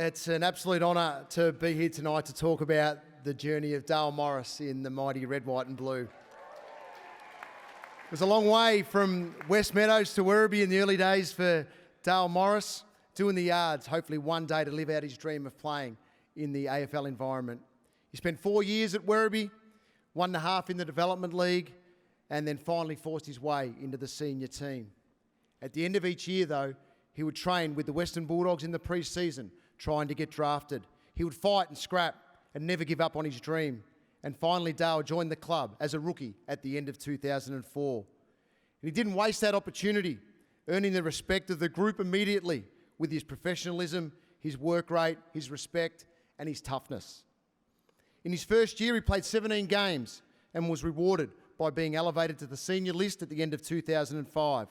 It's an absolute honour to be here tonight to talk about the journey of Dale Morris in the mighty red, white and blue. It was a long way from West Meadows to Werribee in the early days for Dale Morris, doing the yards, hopefully one day to live out his dream of playing in the AFL environment. He spent 4 years at Werribee, 1.5 in the Development League, and then finally forced his way into the senior team. At the end of each year, though, he would train with the Western Bulldogs in the pre-season, trying to get drafted. He would fight and scrap and never give up on his dream. And finally, Dale joined the club as a rookie at the end of 2004. And he didn't waste that opportunity, earning the respect of the group immediately with his professionalism, his work rate, his respect, and his toughness. In his first year, he played 17 games and was rewarded by being elevated to the senior list at the end of 2005.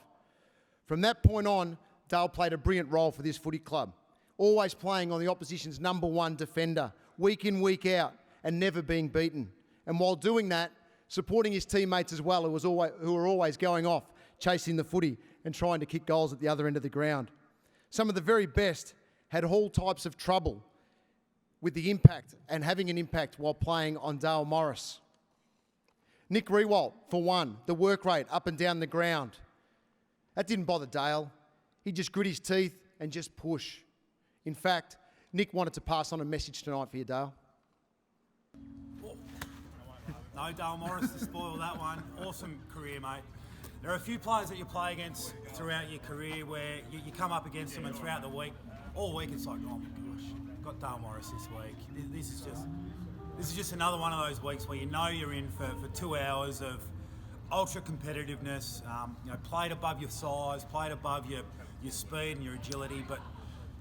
From that point on, Dale played a brilliant role for this footy club, always playing on the opposition's #1 defender, week in, week out, and never being beaten. And while doing that, supporting his teammates as well, who were always going off, chasing the footy and trying to kick goals at the other end of the ground. Some of the very best had all types of trouble with the impact and having an impact while playing on Dale Morris. Nick Riewoldt, for one, the work rate up and down the ground. That didn't bother Dale. He'd just grit his teeth and just push. In fact, Nick wanted to pass on a message tonight for you, Dale. No, Dale Morris to spoil that one. Awesome career, mate. There are a few players that you play against throughout your career where you come up against them and throughout the week, all week it's like, oh my gosh, got Dale Morris this week. This is just another one of those weeks where you know you're in for 2 hours of ultra competitiveness, played above your size, played above your speed and your agility, but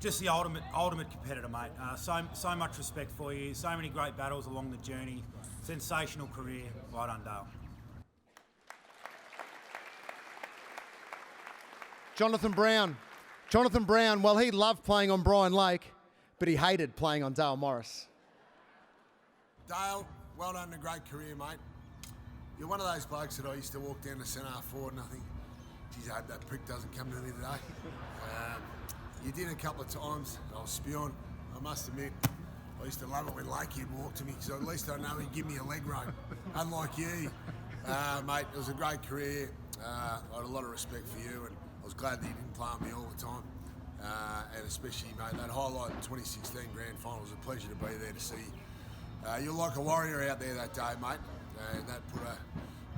just the ultimate competitor, mate. So much respect for you, so many great battles along the journey, sensational career. Well done, Dale. Jonathan Brown, well, he loved playing on Brian Lake, but he hated playing on Dale Morris. Dale, well done, a great career, mate. You're one of those blokes that I used to walk down to centre forward and I think, geez, I hope that prick doesn't come to me today. You did a couple of times, I was spewing. I must admit, I used to love it when Lakey would walk to me, because at least I know he'd give me a leg rope, unlike you. Mate, it was a great career. I had a lot of respect for you, and I was glad that you didn't play on me all the time. And especially, mate, that highlight in 2016 Grand Final was a pleasure to be there to see. You're like a warrior out there that day, mate, and that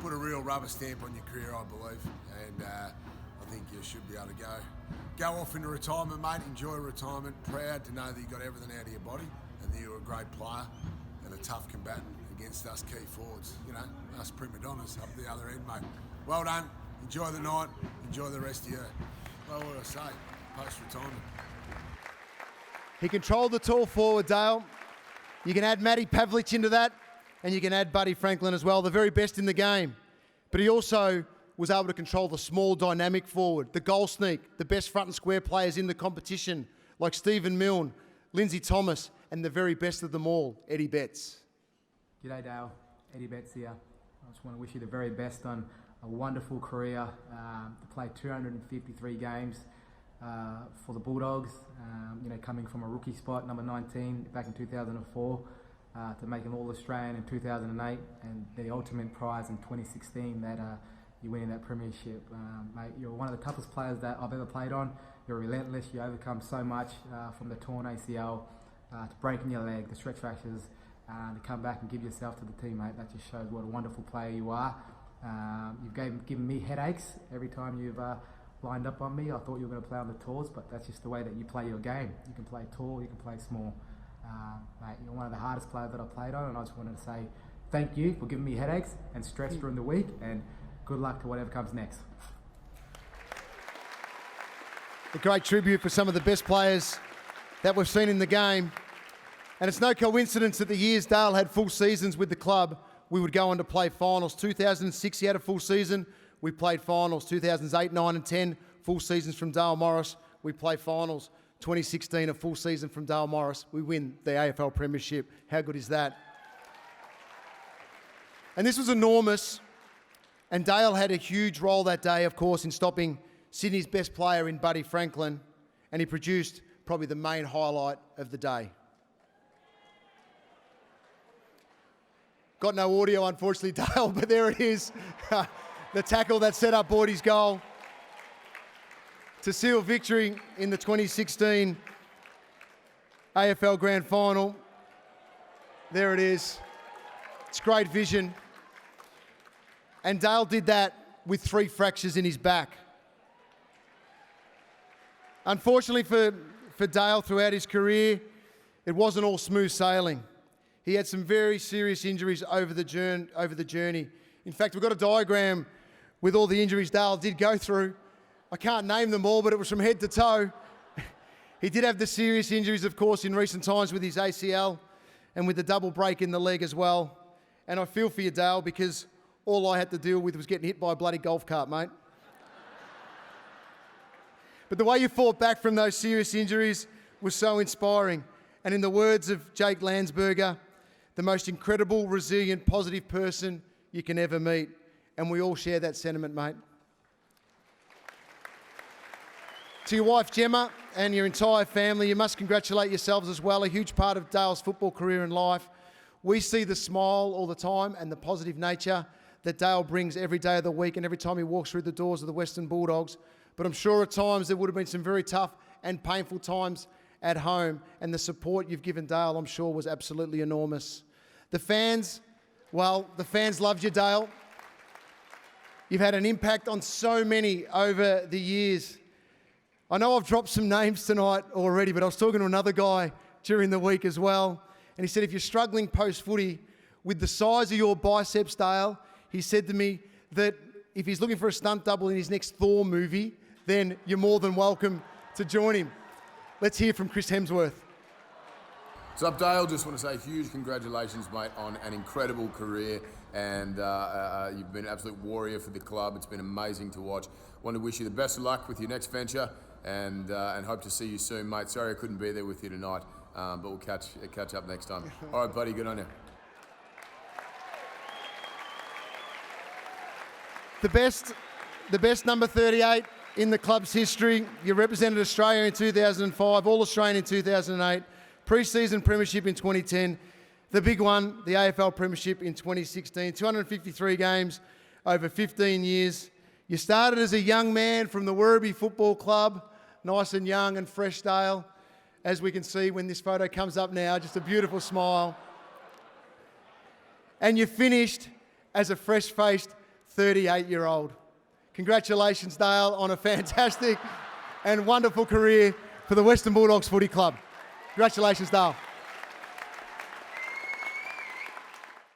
put a real rubber stamp on your career, I believe. And I think you should be able to go off into retirement, mate. Enjoy retirement. Proud to know that you got everything out of your body and that you were a great player and a tough combatant against us key forwards. You know, us prima donnas up the other end, mate. Well done. Enjoy the night. Enjoy the rest of your, well, what do I say, post-retirement. He controlled the tall forward, Dale. You can add Matty Pavlich into that, and you can add Buddy Franklin as well, the very best in the game. But he also was able to control the small, dynamic forward, the goal sneak, the best front and square players in the competition, like Stephen Milne, Lindsay Thomas, and the very best of them all, Eddie Betts. G'day, Dale. Eddie Betts here. I just want to wish you the very best on a wonderful career, to play 253 games for the Bulldogs, coming from a rookie spot, number 19, back in 2004, to make an All-Australian in 2008, and the ultimate prize in 2016 that you win in that Premiership. Mate, you're one of the toughest players that I've ever played on. You're relentless. You overcome so much, from the torn ACL to breaking your leg, the stretch fractures, to come back and give yourself to the team, mate. That just shows what a wonderful player you are. You've given me headaches every time you've lined up on me. I thought you were going to play on the tours, but that's just the way that you play your game. You can play tall, you can play small. Mate, you're one of the hardest players that I've played on, and I just wanted to say thank you for giving me headaches and stress during the week, and good luck to whatever comes next. A great tribute for some of the best players that we've seen in the game. And it's no coincidence that the years Dale had full seasons with the club, we would go on to play finals. 2006, he had a full season. We played finals. 2008, 9 and 10, full seasons from Dale Morris. We play finals. 2016, a full season from Dale Morris. We win the AFL Premiership. How good is that? And this was enormous. And Dale had a huge role that day, of course, in stopping Sydney's best player in Buddy Franklin. And he produced probably the main highlight of the day. Got no audio, unfortunately, Dale, but there it is. The tackle that set up Bordy's goal to seal victory in the 2016 AFL Grand Final. There it is. It's great vision. And Dale did that with 3 fractures in his back. Unfortunately for Dale, throughout his career, it wasn't all smooth sailing. He had some very serious injuries over the journey. In fact, we've got a diagram with all the injuries Dale did go through. I can't name them all, but it was from head to toe. He did have the serious injuries, of course, in recent times with his ACL and with the double break in the leg as well. And I feel for you, Dale, because all I had to deal with was getting hit by a bloody golf cart, mate. But the way you fought back from those serious injuries was so inspiring. And in the words of Jake Landsberger, the most incredible, resilient, positive person you can ever meet. And we all share that sentiment, mate. To your wife, Gemma, and your entire family, you must congratulate yourselves as well. A huge part of Dale's football career and life. We see the smile all the time and the positive nature that Dale brings every day of the week and every time he walks through the doors of the Western Bulldogs. But I'm sure at times there would have been some very tough and painful times at home, and the support you've given Dale, I'm sure, was absolutely enormous. The fans loved you, Dale. You've had an impact on so many over the years. I know I've dropped some names tonight already, but I was talking to another guy during the week as well, and he said, if you're struggling post-footy with the size of your biceps, Dale, he said to me that if he's looking for a stunt double in his next Thor movie, then you're more than welcome to join him. Let's hear from Chris Hemsworth. What's up, Dale? Just want to say huge congratulations, mate, on an incredible career, and you've been an absolute warrior for the club. It's been amazing to watch. Want to wish you the best of luck with your next venture, and hope to see you soon, mate. Sorry I couldn't be there with you tonight, but we'll catch up next time. All right, buddy, good on you. The best number 38 in the club's history. You represented Australia in 2005, All-Australian in 2008, pre-season Premiership in 2010, the big one, the AFL Premiership in 2016, 253 games over 15 years. You started as a young man from the Werribee Football Club, nice and young and fresh, Dale, as we can see when this photo comes up now, just a beautiful smile. And you finished as a fresh-faced 38-year-old. Congratulations, Dale, on a fantastic and wonderful career for the Western Bulldogs Footy Club. Congratulations, Dale.